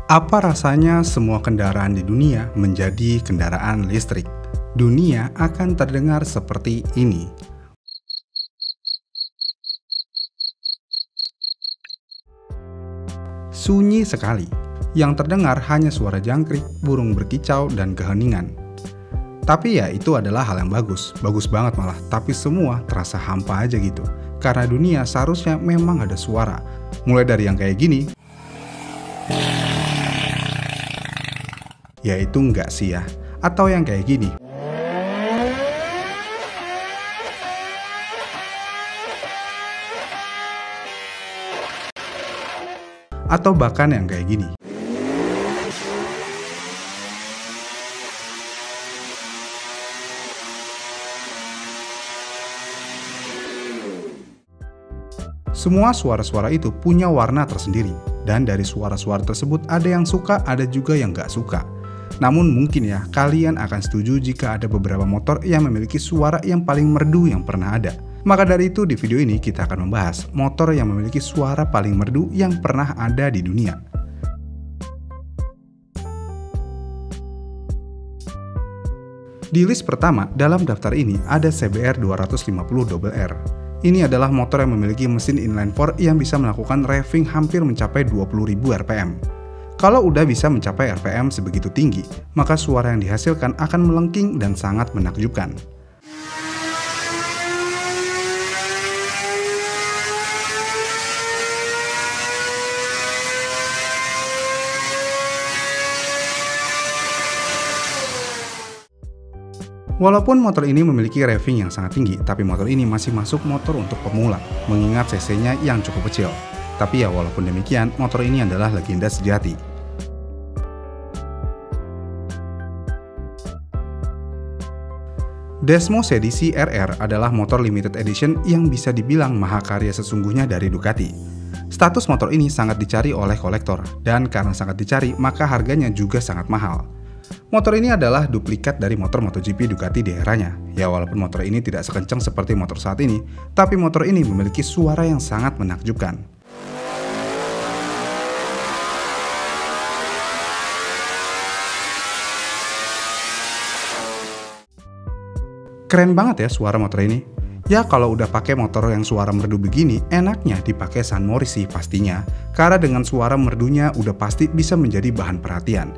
Apa rasanya semua kendaraan di dunia menjadi kendaraan listrik? Dunia akan terdengar seperti ini. Sunyi sekali. Yang terdengar hanya suara jangkrik, burung berkicau, dan keheningan. Tapi ya itu adalah hal yang bagus banget malah. Tapi semua terasa hampa aja gitu. Karena dunia seharusnya memang ada suara. Mulai dari yang kayak gini. Yaitu enggak sih ya. Atau yang kayak gini. Atau bahkan yang kayak gini. Semua suara-suara itu punya warna tersendiri, dan dari suara-suara tersebut ada yang suka, ada juga yang gak suka. Namun mungkin ya, kalian akan setuju jika ada beberapa motor yang memiliki suara yang paling merdu yang pernah ada. Maka dari itu di video ini kita akan membahas motor yang memiliki suara paling merdu yang pernah ada di dunia. Di list pertama dalam daftar ini ada CBR 250RR. Ini adalah motor yang memiliki mesin inline 4 yang bisa melakukan revving hampir mencapai 20.000 rpm. Kalau udah bisa mencapai rpm sebegitu tinggi, maka suara yang dihasilkan akan melengking dan sangat menakjubkan. Walaupun motor ini memiliki revving yang sangat tinggi, tapi motor ini masih masuk motor untuk pemula, mengingat cc-nya yang cukup kecil. Tapi ya walaupun demikian, motor ini adalah legenda sejati. Desmo Sedisi RR adalah motor limited edition yang bisa dibilang mahakarya sesungguhnya dari Ducati. Status motor ini sangat dicari oleh kolektor, dan karena sangat dicari, maka harganya juga sangat mahal. Motor ini adalah duplikat dari motor MotoGP Ducati di eranya. Ya walaupun motor ini tidak sekencang seperti motor saat ini, tapi motor ini memiliki suara yang sangat menakjubkan. Keren banget ya suara motor ini. Ya kalau udah pakai motor yang suara merdu begini, enaknya dipakai San Mori sih pastinya. Karena dengan suara merdunya udah pasti bisa menjadi bahan perhatian.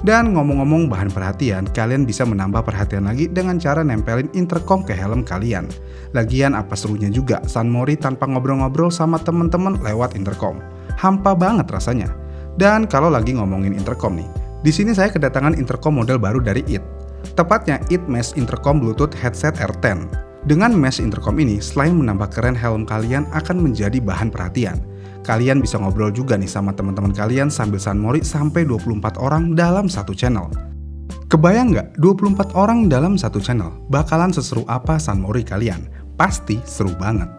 Dan ngomong-ngomong bahan perhatian, kalian bisa menambah perhatian lagi dengan cara nempelin intercom ke helm kalian. Lagian apa serunya juga San Mori tanpa ngobrol-ngobrol sama temen-temen lewat intercom. Hampa banget rasanya. Dan kalau lagi ngomongin intercom nih, di sini saya kedatangan intercom model baru dari IT. Tepatnya IT Mesh Intercom Bluetooth Headset R10. Dengan mesh intercom ini, selain menambah keren helm kalian akan menjadi bahan perhatian. Kalian bisa ngobrol juga nih sama teman-teman kalian sambil San Mori sampai 24 orang dalam satu channel. Kebayang nggak 24 orang dalam satu channel? Bakalan seseru apa San Mori kalian? Pasti seru banget.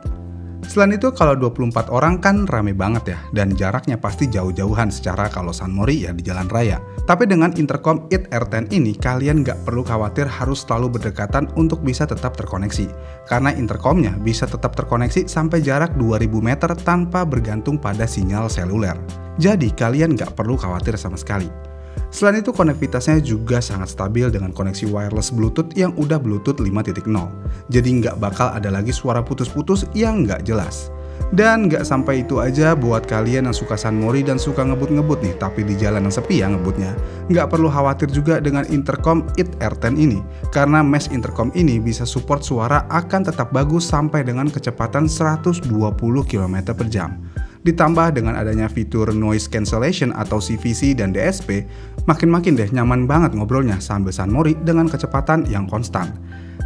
Selain itu kalau 24 orang kan rame banget ya, dan jaraknya pasti jauh-jauhan secara kalau San Mori ya di jalan raya. Tapi dengan intercom IT R10 ini kalian nggak perlu khawatir harus selalu berdekatan untuk bisa tetap terkoneksi. Karena intercomnya bisa tetap terkoneksi sampai jarak 2000 meter tanpa bergantung pada sinyal seluler. Jadi kalian nggak perlu khawatir sama sekali. Selain itu konektivitasnya juga sangat stabil dengan koneksi wireless Bluetooth yang udah Bluetooth 5.0. Jadi nggak bakal ada lagi suara putus-putus yang nggak jelas. Dan nggak sampai itu aja buat kalian yang suka San Mori dan suka ngebut-ngebut nih tapi di jalan yang sepi ya ngebutnya. Nggak perlu khawatir juga dengan intercom IT R10 ini. Karena mesh intercom ini bisa support suara akan tetap bagus sampai dengan kecepatan 120 km per jam. Ditambah dengan adanya fitur noise cancellation atau CVC dan DSP, makin-makin deh nyaman banget ngobrolnya sambil San Mori dengan kecepatan yang konstan.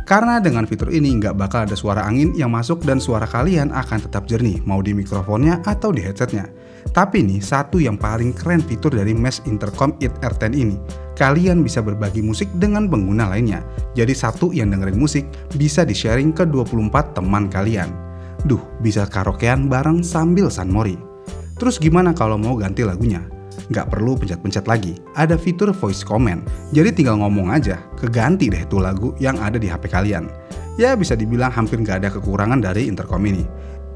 Karena dengan fitur ini nggak bakal ada suara angin yang masuk dan suara kalian akan tetap jernih, mau di mikrofonnya atau di headsetnya. Tapi nih, satu yang paling keren fitur dari mesh intercom IT R10 ini, kalian bisa berbagi musik dengan pengguna lainnya. Jadi satu yang dengerin musik bisa di-sharing ke 24 teman kalian. Duh, bisa karaokean bareng sambil San Mori. Terus gimana kalau mau ganti lagunya? Nggak perlu pencet-pencet lagi, ada fitur voice comment. Jadi tinggal ngomong aja, keganti deh tuh lagu yang ada di HP kalian. Ya bisa dibilang hampir nggak ada kekurangan dari intercom ini.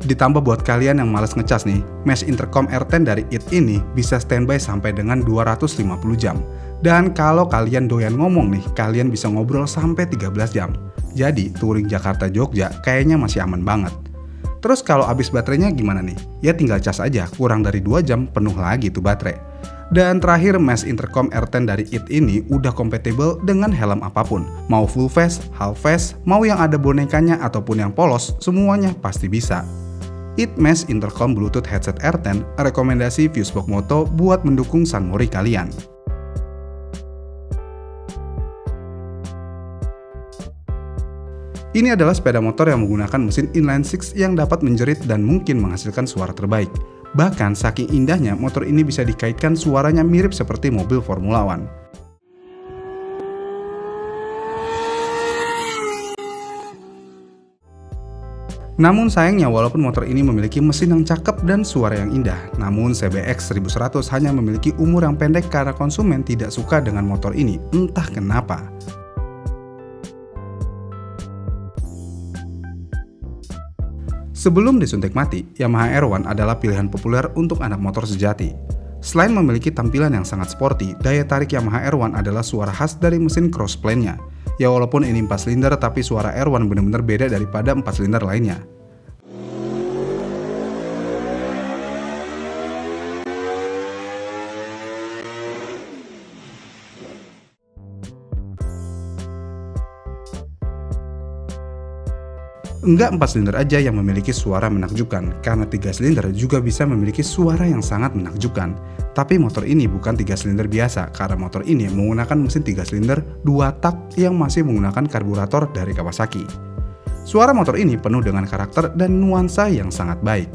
Ditambah buat kalian yang males ngecas nih, mesh intercom R10 dari IT ini bisa standby sampai dengan 250 jam. Dan kalau kalian doyan ngomong nih, kalian bisa ngobrol sampai 13 jam. Jadi touring Jakarta-Jogja kayaknya masih aman banget. Terus kalau habis baterainya gimana nih? Ya tinggal cas aja, kurang dari 2 jam penuh lagi tuh baterai. Dan terakhir, mesh intercom R10 dari IT ini udah kompatibel dengan helm apapun. Mau full face, half face, mau yang ada bonekanya ataupun yang polos, semuanya pasti bisa. IT Mesh Intercom Bluetooth Headset R10 rekomendasi Fusebox Moto buat mendukung Sunmori kalian. Ini adalah sepeda motor yang menggunakan mesin inline six yang dapat menjerit dan mungkin menghasilkan suara terbaik. Bahkan saking indahnya, motor ini bisa dikaitkan suaranya mirip seperti mobil Formula One. Namun sayangnya walaupun motor ini memiliki mesin yang cakep dan suara yang indah, namun CBX 1100 hanya memiliki umur yang pendek karena konsumen tidak suka dengan motor ini, entah kenapa. Sebelum disuntik mati, Yamaha R1 adalah pilihan populer untuk anak motor sejati. Selain memiliki tampilan yang sangat sporty, daya tarik Yamaha R1 adalah suara khas dari mesin crossplane-nya. Ya walaupun ini 4 silinder, tapi suara R1 benar-benar beda daripada 4 silinder lainnya. Enggak 4 silinder aja yang memiliki suara menakjubkan, karena 3 silinder juga bisa memiliki suara yang sangat menakjubkan. Tapi motor ini bukan 3 silinder biasa, karena motor ini menggunakan mesin 3 silinder 2 tak yang masih menggunakan karburator dari Kawasaki. Suara motor ini penuh dengan karakter dan nuansa yang sangat baik.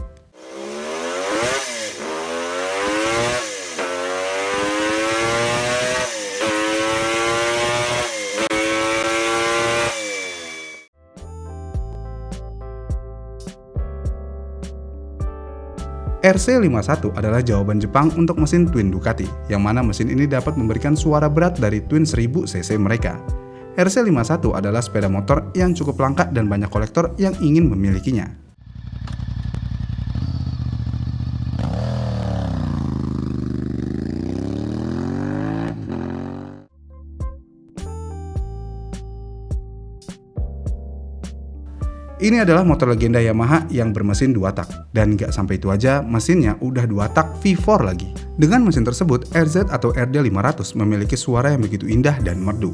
RC51 adalah jawaban Jepang untuk mesin Twin Ducati, yang mana mesin ini dapat memberikan suara berat dari Twin 1000 cc mereka. RC51 adalah sepeda motor yang cukup langka dan banyak kolektor yang ingin memilikinya. Ini adalah motor legenda Yamaha yang bermesin 2 tak. Dan nggak sampai itu aja, mesinnya udah 2 tak V4 lagi. Dengan mesin tersebut, RZ atau RD500 memiliki suara yang begitu indah dan merdu.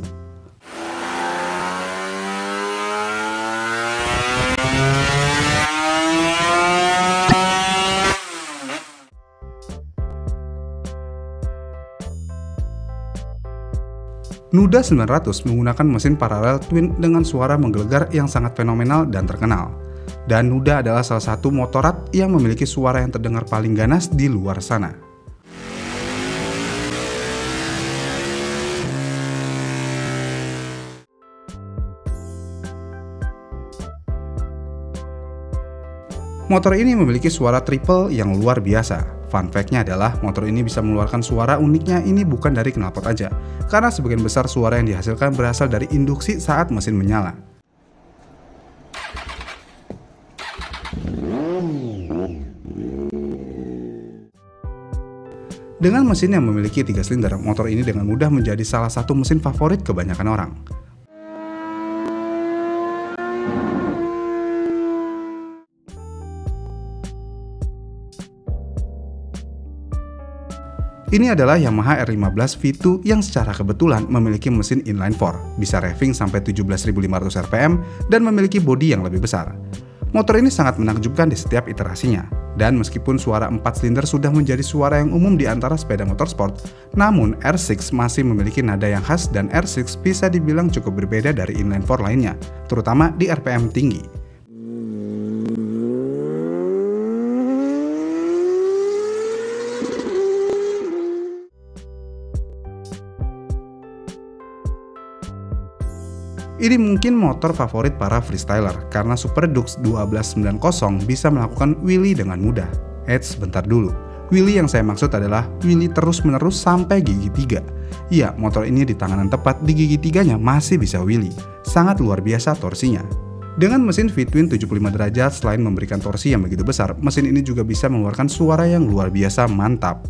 Nuda 900 menggunakan mesin paralel twin dengan suara menggelegar yang sangat fenomenal dan terkenal. Dan Nuda adalah salah satu motorrad yang memiliki suara yang terdengar paling ganas di luar sana. Motor ini memiliki suara triple yang luar biasa. Fun fact-nya adalah motor ini bisa mengeluarkan suara uniknya ini bukan dari knalpot aja, karena sebagian besar suara yang dihasilkan berasal dari induksi saat mesin menyala. Dengan mesin yang memiliki 3 silinder, motor ini dengan mudah menjadi salah satu mesin favorit kebanyakan orang. Ini adalah Yamaha R15 V2 yang secara kebetulan memiliki mesin inline 4, bisa revving sampai 17.500 rpm dan memiliki bodi yang lebih besar. Motor ini sangat menakjubkan di setiap iterasinya, dan meskipun suara 4 silinder sudah menjadi suara yang umum di antara sepeda motorsport, namun R6 masih memiliki nada yang khas dan R6 bisa dibilang cukup berbeda dari inline 4 lainnya, terutama di RPM tinggi. Ini mungkin motor favorit para freestyler karena Super Dux 1290 bisa melakukan wheelie dengan mudah. Eits, bentar dulu. Wheelie yang saya maksud adalah wheelie terus-menerus sampai gigi 3. Iya, motor ini di tangan yang tepat di gigi 3-nya masih bisa wheelie. Sangat luar biasa torsinya. Dengan mesin V-twin 75 derajat, selain memberikan torsi yang begitu besar, mesin ini juga bisa mengeluarkan suara yang luar biasa mantap.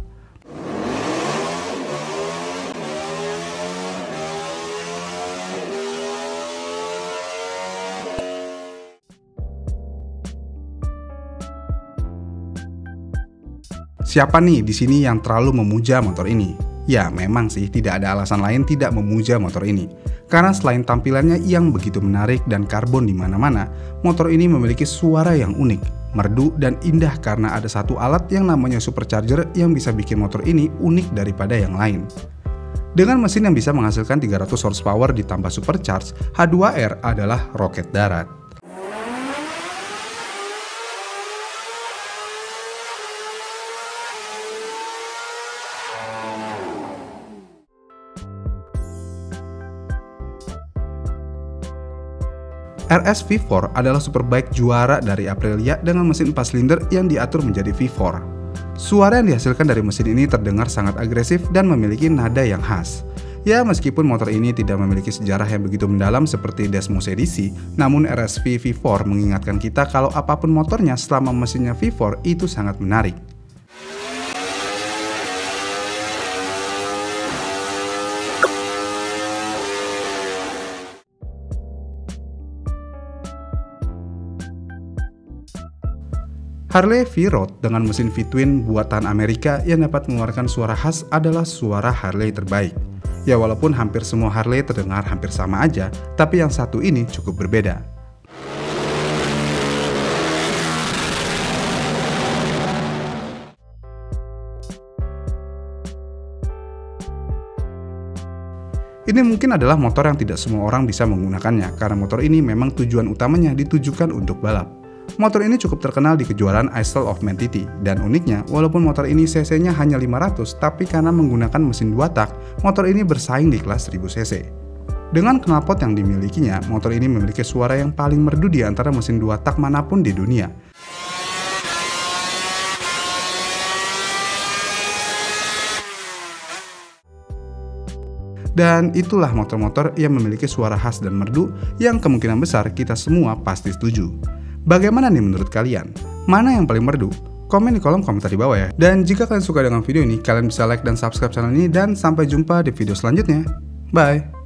Siapa nih di sini yang terlalu memuja motor ini? Ya, memang sih tidak ada alasan lain tidak memuja motor ini. Karena selain tampilannya yang begitu menarik dan karbon di mana-mana, motor ini memiliki suara yang unik, merdu dan indah karena ada satu alat yang namanya supercharger yang bisa bikin motor ini unik daripada yang lain. Dengan mesin yang bisa menghasilkan 300 horsepower ditambah supercharge, H2R adalah roket darat. RS V4 adalah superbike juara dari Aprilia dengan mesin 4 silinder yang diatur menjadi V4. Suara yang dihasilkan dari mesin ini terdengar sangat agresif dan memiliki nada yang khas. Ya, meskipun motor ini tidak memiliki sejarah yang begitu mendalam seperti Desmos edisi, namun RSV V4 mengingatkan kita kalau apapun motornya selama mesinnya V4 itu sangat menarik. Harley V-Road dengan mesin V-twin buatan Amerika yang dapat mengeluarkan suara khas adalah suara Harley terbaik. Ya, walaupun hampir semua Harley terdengar hampir sama aja, tapi yang satu ini cukup berbeda. Ini mungkin adalah motor yang tidak semua orang bisa menggunakannya, karena motor ini memang tujuan utamanya ditujukan untuk balap. Motor ini cukup terkenal di kejuaraan Isle of Man TT, dan uniknya, walaupun motor ini cc-nya hanya 500, tapi karena menggunakan mesin 2 tak, motor ini bersaing di kelas 1000 cc. Dengan knalpot yang dimilikinya, motor ini memiliki suara yang paling merdu di antara mesin 2 tak manapun di dunia. Dan itulah motor-motor yang memiliki suara khas dan merdu yang kemungkinan besar kita semua pasti setuju. Bagaimana nih menurut kalian? Mana yang paling merdu? Komen di kolom komentar di bawah ya. Dan jika kalian suka dengan video ini, kalian bisa like dan subscribe channel ini dan sampai jumpa di video selanjutnya. Bye!